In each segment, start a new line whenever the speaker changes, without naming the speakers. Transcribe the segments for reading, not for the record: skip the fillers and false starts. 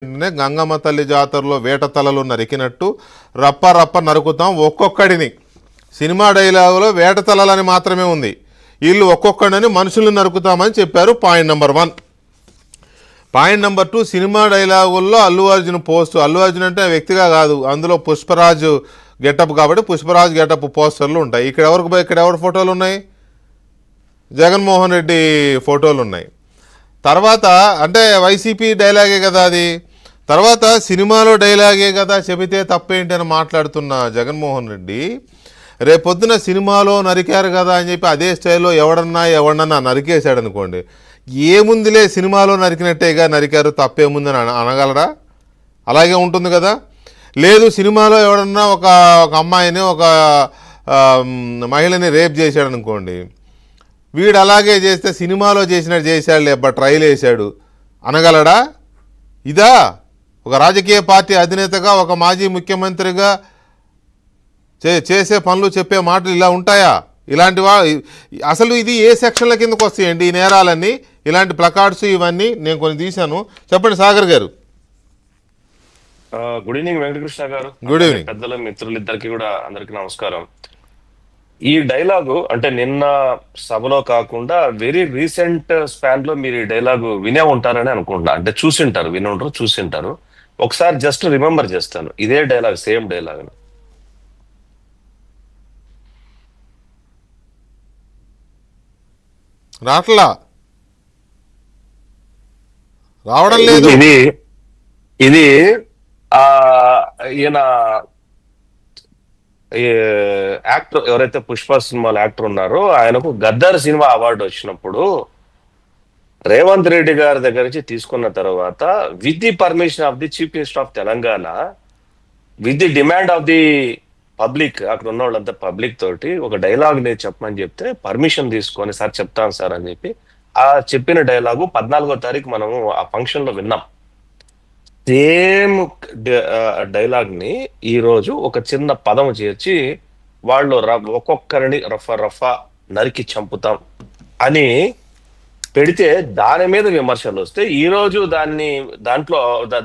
గంగమ్మ తల్లి జాతరలో వేట తలలు నరికినట్టు రప్ప రప్ప నరుకుతాం ఒక్కొక్కడిని. సినిమా డైలాగులో వేట తలలని మాత్రమే ఉంది, వీళ్ళు ఒక్కొక్కడిని మనుషులను నరుకుతామని చెప్పారు. Point number 1. పాయింట్ నెంబర్ 2, సినిమా డైలాగుల్లో అల్లు అర్జున్ పోస్ట్. అల్లు అర్జున్ అంటే వ్యక్తిగా కాదు, అందులో పుష్పరాజు గెటప్ కాబట్టి పుష్పరాజు గెటప్ పోస్టర్లు ఉంటాయి. ఇక్కడ ఎవరి ఫోటోలు ఉన్నాయి? జగన్మోహన్ రెడ్డి ఫోటోలు ఉన్నాయి. తర్వాత అంటే వైసీపీ డైలాగే కదా అది. తర్వాత సినిమాలో డైలాగే కదా, చెబితే తప్పేంటి అని మాట్లాడుతున్న జగన్మోహన్ రెడ్డి రేపొద్దున సినిమాలో నరికారు కదా అని చెప్పి అదే స్టైల్లో ఎవడన్నా నరికేశాడు అనుకోండి, ఏముందిలే సినిమాలో నరికినట్టేగా నరికారు, తప్పేముందని అనగలరా? అలాగే ఉంటుంది కదా. లేదు, సినిమాలో ఎవడన్నా ఒక అమ్మాయిని ఒక మహిళని రేప్ చేశాడు అనుకోండి, వీడు అలాగే చేస్తే సినిమాలో చేసినట్టు చేశాడులే అబ్బా, ట్రైల్ వేశాడు అనగలడా? ఇదా ఒక రాజకీయ పార్టీ అధినేతగా, ఒక మాజీ ముఖ్యమంత్రిగా చేసే పనులు, చెప్పే మాటలు ఇలా ఉంటాయా? ఇలాంటి అసలు ఇది ఏ సెక్షన్ల కిందకు వస్తాయండి ఈ నేరాలన్నీ? ఇలాంటి ప్లకార్డ్స్ ఇవన్నీ నేను కొన్ని తీశాను. చెప్పండి సాగర్ గారు.
గుడ్ ఈవినింగ్ వెంకటకృష్ణ గారు.
Good evening.
పెద్దల మిత్రులిద్దరికి కూడా అందరికి నమస్కారం. ఈ డైలాగు అంటే నిన్న సభలో కాకుండా వెరీ రీసెంట్ స్పాన్ లో మీరు ఈ డైలాగు వినే ఉంటారని అనుకుంటున్నా. అంటే చూసింటారు, విని ఉంటారు, చూసింటారు. ఒకసారి జస్ట్ రిమెంబర్ చేస్తాను, ఇదే డైలాగ్, సేమ్ డైలాగ్.
రావడం లేదు.
ఇది ఈయన యాక్టర్ ఎవరైతే పుష్ప సినిమాలో యాక్టర్ ఉన్నారో ఆయనకు గద్దర్ సినిమా అవార్డు వచ్చినప్పుడు రేవంత్ రెడ్డి గారి దగ్గర నుంచి తీసుకున్న తర్వాత, with the permission of the chief minister of Telangana, with the demand of the public, అక్కడ ఉన్న వాళ్ళంతా పబ్లిక్ తోటి ఒక డైలాగ్ నేను చెప్పమని చెప్తే పర్మిషన్ తీసుకొని సార్ చెప్తాను సార్ అని చెప్పి ఆ చెప్పిన డైలాగు 14వ తారీఖు మనము ఆ ఫంక్షన్ లో విన్నాం. సేమ్ డైలాగ్ ని ఈ రోజు ఒక చిన్న పదం చేర్చి వాళ్ళు ఒక్కొక్కరిని రఫా నరికి చంపుతాం అని పెడితే దాని మీద విమర్శలు వస్తే, ఈ రోజు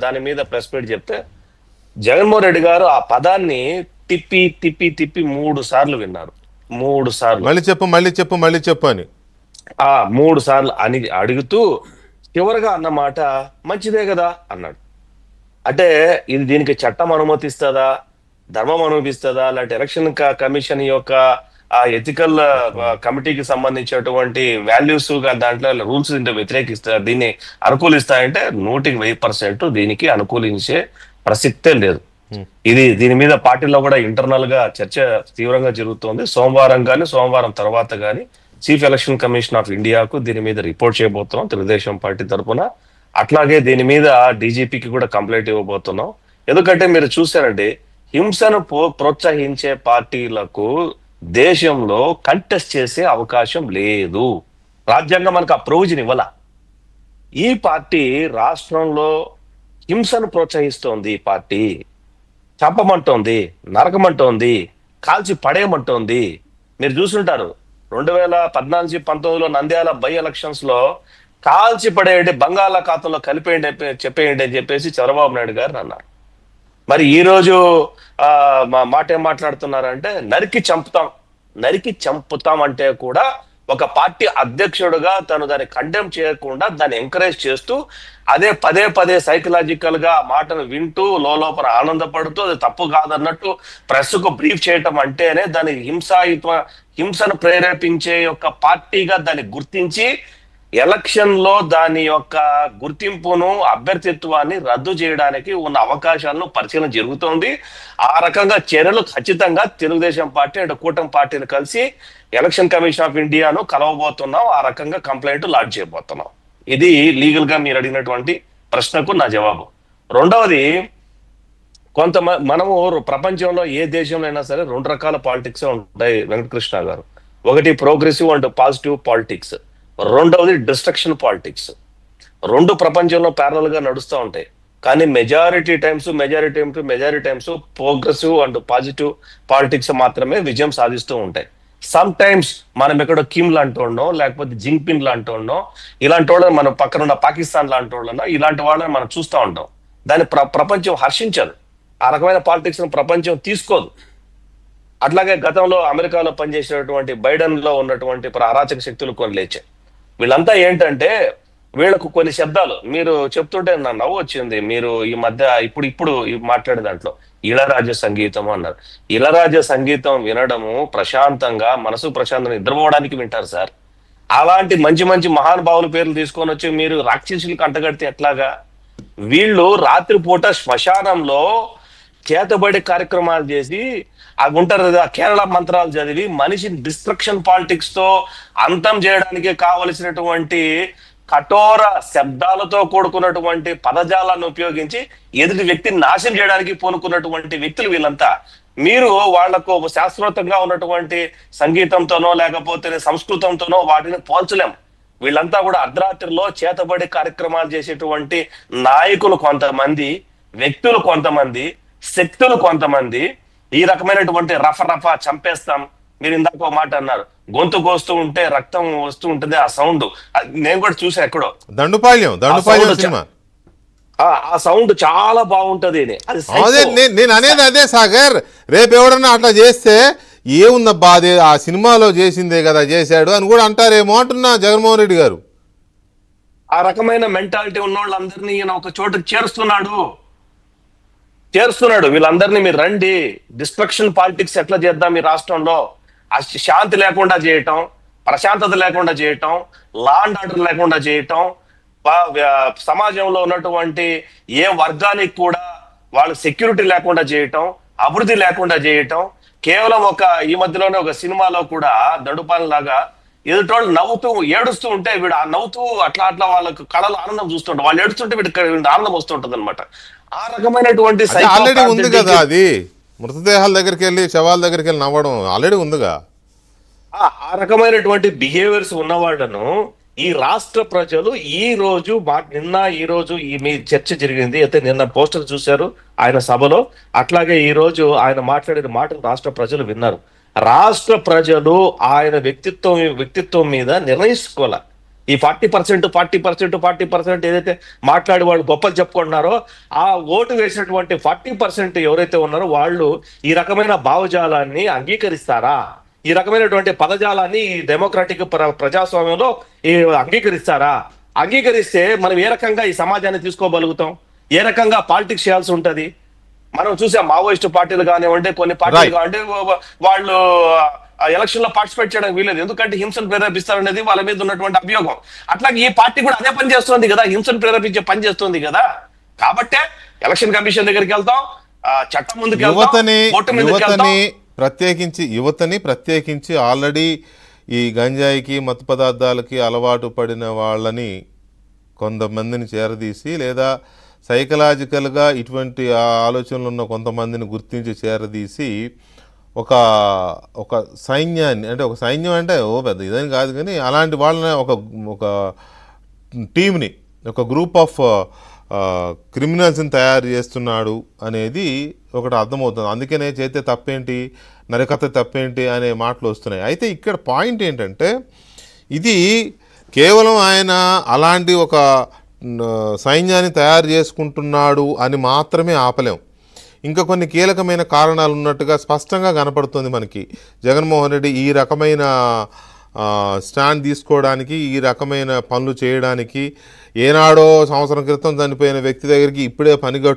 దాని మీద ప్రెస్ మీట్ చెప్తే జగన్మోహన్ రెడ్డి గారు ఆ పదాన్ని తిప్పి తిప్పి తిప్పి 3 సార్లు విన్నారు. 3 సార్లు
మళ్ళీ చెప్పు అని
3 సార్లు అని అడుగుతూ చివరిగా అన్నమాట మంచిదే కదా అన్నాడు. అంటే ఇది దీనికి చట్టం అనుమతిస్తుందా, ధర్మం అనుమతిస్తుందా, లేదంటే ఎలక్షన్ కమిషన్ యొక్క ఆ ఎథికల్ కమిటీకి సంబంధించినటువంటి వాల్యూస్ దాంట్లో రూల్స్ వ్యతిరేకిస్తా, దీన్ని అనుకూలిస్తాయంటే 100% దీనికి అనుకూలించే ప్రసక్తే లేదు. దీని మీద పార్టీలో కూడా ఇంటర్నల్ గా చర్చ తీవ్రంగా జరుగుతోంది. సోమవారం తర్వాత కానీ చీఫ్ ఎలక్షన్ కమిషన్ ఆఫ్ ఇండియాకు దీని మీద రిపోర్ట్ చేయబోతున్నాం తెలుగుదేశం పార్టీ తరఫున. అట్లాగే దీని మీద డీజీపీకి కూడా కంప్లైంట్ ఇవ్వబోతున్నాం. ఎందుకంటే మీరు చూసారంటే హింసను ప్రోత్సహించే పార్టీలకు దేశంలో కంటెస్ట్ చేసే అవకాశం లేదు. రాజ్యాంగం మనకు ఆ ప్రొవిజన్ ఇవ్వాల. ఈ పార్టీ రాష్ట్రంలో హింసను ప్రోత్సహిస్తోంది. ఈ పార్టీ చంపమంటోంది, నరకమంటోంది, కాల్చి పడేయమంటోంది. మీరు చూసుంటారు 2014-19లో నంద్యాల బై ఎలక్షన్స్ లో కాల్చి పడేయండి, బంగాళాఖాతంలో కలిపేయండి, చెప్పేయండి అని చెప్పేసి చంద్రబాబు నాయుడు గారు అన్నారు. మరి ఈ రోజు మాట ఏం మాట్లాడుతున్నారంటే నరికి చంపుతాం అంటే కూడా ఒక పార్టీ అధ్యక్షుడుగా తను దాన్ని కండెమ్ చేయకుండా దాన్ని ఎంకరేజ్ చేస్తూ అదే పదే సైకలాజికల్ గా మాటను వింటూ లోపల ఆనందపడుతూ అది తప్పు కాదన్నట్టు ప్రెస్ కు బ్రీఫ్ చేయటం అంటేనే దాని హింసను ప్రేరేపించే యొక్క పార్టీగా దాన్ని గుర్తించి ఎలక్షన్ లో దాని యొక్క గుర్తింపును, అభ్యర్థిత్వాన్ని రద్దు చేయడానికి ఉన్న అవకాశాలను పరిశీలన జరుగుతోంది. ఆ రకంగా చర్యలు ఖచ్చితంగా తెలుగుదేశం పార్టీ అంటే కూటమి పార్టీని కలిసి ఎలక్షన్ కమిషన్ ఆఫ్ ఇండియాను కలవబోతున్నాం. ఆ రకంగా కంప్లైంట్ లాడ్జ్ చేయబోతున్నాం. ఇది లీగల్ గా మీరు అడిగినటువంటి ప్రశ్నకు నా జవాబు. రెండవది, మనము ప్రపంచంలో ఏ దేశంలో అయినా సరే 2 రకాల పాలిటిక్స్ ఉంటాయి వెంకటకృష్ణ గారు. ఒకటి ప్రోగ్రెసివ్ అండ్ పాజిటివ్ పాలిటిక్స్, రెండవది డిస్ట్రక్షన్ పాలిటిక్స్. 2 ప్రపంచంలో ప్యారల్ గా నడుస్తూ ఉంటాయి. కానీ majority times progressive and positive politics మాత్రమే విజయం సాధిస్తూ ఉంటాయి. సమ్ టైమ్స్ మనం ఎక్కడో కిమ్ లాంటి వాళ్ళనో లేకపోతే జింగ్పిన్ లాంటి వాళ్ళనో ఇలాంటి వాళ్ళని మనం పక్కన ఉన్న పాకిస్తాన్ లాంటి వాళ్ళనో ఇలాంటి వాళ్ళని మనం చూస్తూ ఉంటాం. దాన్ని ప్రపంచం హర్షించదు. ఆ రకమైన పాలిటిక్స్ ప్రపంచం తీసుకోదు. అట్లాగే గతంలో అమెరికాలో పనిచేసినటువంటి బైడెన్ లో ఉన్నటువంటి అరాచక శక్తులు కొన్ని లేచాయి. వీళ్ళంతా ఏంటంటే వీళ్ళకు కొన్ని శబ్దాలు మీరు చెప్తుంటే నా నవ్వు వచ్చింది. మీరు ఈ మధ్య ఇప్పుడు మాట్లాడే దాంట్లో ఇళరాజ సంగీతం అన్నారు. ఇళరాజ సంగీతం వినడము ప్రశాంతంగా మనసు ప్రశాంతంగా నిద్రపోవడానికి వింటారు సార్. అలాంటి మంచి మంచి మహానుభావుల పేర్లు తీసుకొని వచ్చి మీరు రాక్షసులకు అంటగడితే ఎట్లాగా? వీళ్ళు రాత్రిపూట శ్మశానంలో చేతబడి కార్యక్రమాలు చేసి అవి ఉంటారు కదా కేరళ మంత్రాలు చదివి మనిషిని డిస్ట్రక్షన్ పాలిటిక్స్ తో అంతం చేయడానికి కావలసినటువంటి కఠోర శబ్దాలతో కూడుకున్నటువంటి పదజాలాన్ని ఉపయోగించి ఎదుటి వ్యక్తిని నాశనం చేయడానికి పూనుకున్నటువంటి వ్యక్తులు వీళ్ళంతా. మీరు వాళ్లకు శాశ్వతంగా ఉన్నటువంటి సంగీతంతోనో లేకపోతే సంస్కృతంతోనో వాటిని పోల్చలేం. వీళ్ళంతా కూడా అర్ధరాత్రిలో చేతబడి కార్యక్రమాలు చేసేటువంటి నాయకులు కొంతమంది, వ్యక్తులు కొంతమంది, శక్తులు కొంతమంది ఈ రకమైనటువంటి రఫ చంపేస్తాం. మీరు ఇందాక ఒక మాట అన్నారు, గొంతు కోస్తూ ఉంటే రక్తం వస్తూ ఉంటుంది ఆ సౌండ్. నేను కూడా చూసా ఎక్కడో
దండుపాళ్యం సినిమా.
ఆ సౌండ్ చాలా బాగుంటది.
నేను అనేది అదే సాగర్, రేపు ఎవడన్నా అట్లా చేస్తే ఏముందబ్బా అదే ఆ సినిమాలో చేసిందే కదా చేశాడు అని కూడా అంటారేమో అంటున్నా జగన్మోహన్ రెడ్డి గారు.
ఆ రకమైన మెంటాలిటీ ఉన్న వాళ్ళందరినీ ఈయన ఒక చోటుకు చేరుస్తున్నాడు. వీళ్ళందరినీ మీరు రండి, డిస్ట్రక్షన్ పాలిటిక్స్ ఎట్లా చేద్దాం ఈ రాష్ట్రంలో, శాంతి లేకుండా చేయటం, ప్రశాంతత లేకుండా చేయటం, లా అండ్ ఆర్డర్ లేకుండా చేయటం, సమాజంలో ఉన్నటువంటి ఏ వర్గానికి కూడా వాళ్ళ సెక్యూరిటీ లేకుండా చేయటం, అభివృద్ధి లేకుండా చేయటం. కేవలం ఈ మధ్యలోనే ఒక సినిమాలో కూడా దండుపాలెం లాగా ఎదుటోళ్ళు నవ్వుతూ ఏడుస్తూ ఉంటే వీడు ఆ నవ్వుతూ అట్లా వాళ్ళకు కళలో ఆనందం చూస్తుంటారు, వాళ్ళు ఏడుస్తుంటే వీడికి ఆనందం వస్తుంటది అనమాట. ఆ రకమైనటువంటి
ఆల్రెడీ ఉంది కదా, అది మృతదేహాల దగ్గరికి వెళ్ళి శవాల దగ్గరికి వెళ్ళి నవ్వడం ఆల్రెడీ ఉందిగా.
ఆ రకమైనటువంటి బిహేవియర్స్ ఉన్నవాళ్ళను ఈ రాష్ట్ర ప్రజలు ఈ రోజు మీ చర్చ జరిగింది అయితే నిన్న పోస్టర్ చూశారు ఆయన సభలో, అట్లాగే ఈ రోజు ఆయన మాట్లాడిన మాటలు రాష్ట్ర ప్రజలు విన్నారు. రాష్ట్ర ప్రజలు ఆయన వ్యక్తిత్వం మీద నిర్ణయించుకోవాలి. ఈ 40% ఏదైతే మాట్లాడి వాళ్ళు గొప్పలు చెప్పుకుంటున్నారో ఆ ఓటు వేసినటువంటి 40% ఎవరైతే ఉన్నారో వాళ్ళు ఈ రకమైన భావజాలాన్ని అంగీకరిస్తారా? ఈ రకమైనటువంటి పదజాలాన్ని ఈ డెమోక్రాటిక్ ప్రజాస్వామ్యంలో అంగీకరిస్తారా? అంగీకరిస్తే మనం ఏ రకంగా ఈ సమాజాన్ని తీసుకోగలుగుతాం, ఏ రకంగా పాలిటిక్స్ చేయాల్సి ఉంటది? మనం చూసాం మావోయిస్టు పార్టీలు కానివ్వండి, కొన్ని పార్టీలు కానివ్వండి, వాళ్ళు ఎలక్షన్ లో పార్టిసిపేట్ చేయడానికి వీలేదు, ఎందుకంటే హింసను ప్రేరేపిస్తారనేది వాళ్ళ మీద ఉన్నటువంటి అభియోగం. అట్లాగే ఈ పార్టీ కూడా అదే పని చేస్తుంది కదా, హింసను ప్రేరేపించే పని చేస్తుంది కదా. కాబట్టే ఎలక్షన్ కమిషన్ దగ్గరికి వెళ్తాం, చట్టం ముందుకు
ప్రత్యేకించి ఆల్రెడీ ఈ గంజాయికి మత్తు పదార్థాలకి అలవాటు పడిన వాళ్ళని కొంతమందిని చేరదీసి లేదా సైకలాజికల్గా ఇటువంటి ఆలోచనలు ఉన్న కొంతమందిని గుర్తించి చేరదీసి ఒక సైన్యాన్ని, అంటే ఒక సైన్యం అంటే పెద్ద ఇదని కాదు కానీ అలాంటి వాళ్ళని ఒక టీంని, ఒక గ్రూప్ ఆఫ్ క్రిమినల్స్ని తయారు చేస్తున్నాడు అనేది ఒకటి అర్థమవుతుంది. అందుకనే చేస్తే తప్పేంటి, నరకత తప్పేంటి అనే మాటలు వస్తున్నాయి. అయితే ఇక్కడ పాయింట్ ఏంటంటే ఇది కేవలం ఆయన అలాంటి ఒక సైన్యాన్ని తయారు చేసుకుంటున్నాడు అని మాత్రమే ఆపలేం. ఇంకా కొన్ని కీలకమైన కారణాలు ఉన్నట్టుగా స్పష్టంగా కనపడుతుంది మనకి. జగన్మోహన్ రెడ్డి ఈ రకమైన స్టాండ్ తీసుకోవడానికి, ఈ రకమైన పనులు చేయడానికి, ఏనాడో సంవత్సరం క్రితం చనిపోయిన వ్యక్తి దగ్గరికి ఇప్పుడే పనిగట్టు